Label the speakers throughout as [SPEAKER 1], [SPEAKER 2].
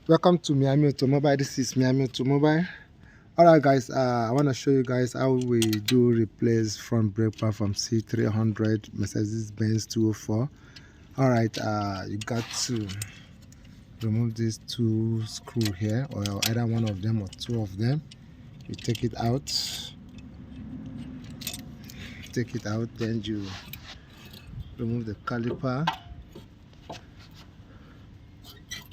[SPEAKER 1] Welcome to Miami Automobile. This is Miami Automobile. Alright guys, I want to show you guys how we do replace front brake pad from C300 Mercedes Benz 204. Alright, you got to remove these two screws here, or either one of them or two of them. You take it out, then you remove the caliper.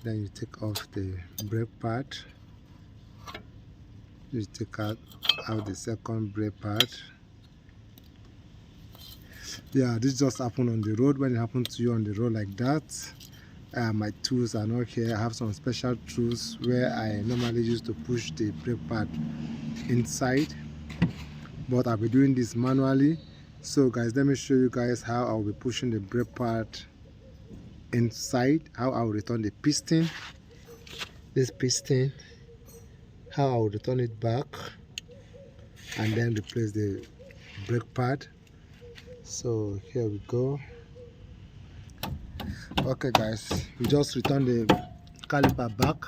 [SPEAKER 1] Then you take off the brake pad. You take out the second brake pad. Yeah, this just happened on the road. When it happened to you on the road like that, my tools are not here. I have some special tools where I normally use to push the brake pad inside, but I'll be doing this manually. So guys, let me show you guys how I'll be pushing the brake pad inside, how I'll return the piston, this piston, how I'll return it back, and then replace the brake pad. So here we go. Okay guys, we just return the caliper back,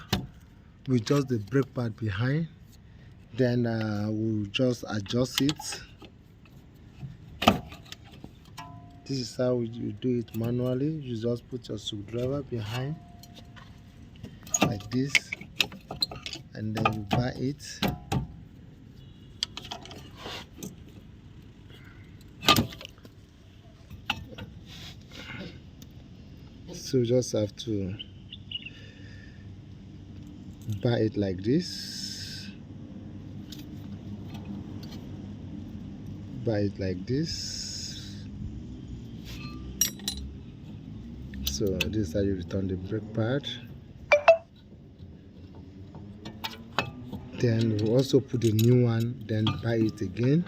[SPEAKER 1] we just the brake pad behind, then we'll just adjust it. This is how you do it manually. You just put your screwdriver behind like this, and then you bar it. So you just have to bar it like this, bar it like this. So this is how you return the brake pad. Then we also put the new one, then buy it again.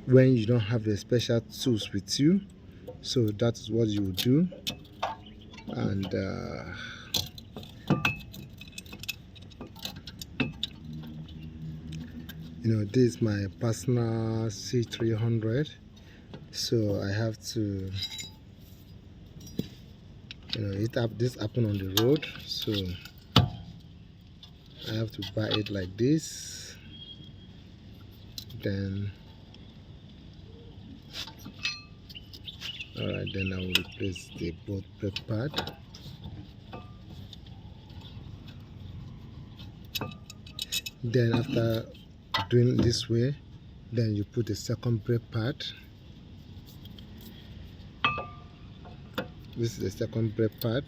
[SPEAKER 1] When you don't have the special tools with you, so that is what you will do. And you know, this is my personal C300. So I have to, you know, this happened on the road, so I have to buy it like this. Then alright, then I will replace the both brake pad. Then after doing this way, then you put the second brake pad. This is the second brake pad.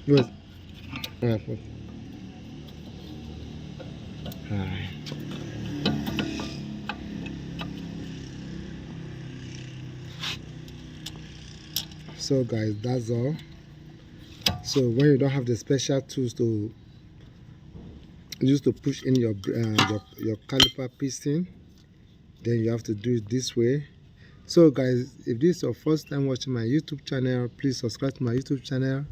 [SPEAKER 1] Yes. Alright. So guys, that's all. So when you don't have the special tools to use to push in your caliper piston, then you have to do it this way. So guys, if this is your first time watching my YouTube channel, please subscribe to my YouTube channel,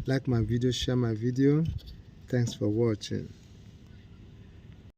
[SPEAKER 1] like my video, share my video. Thanks for watching.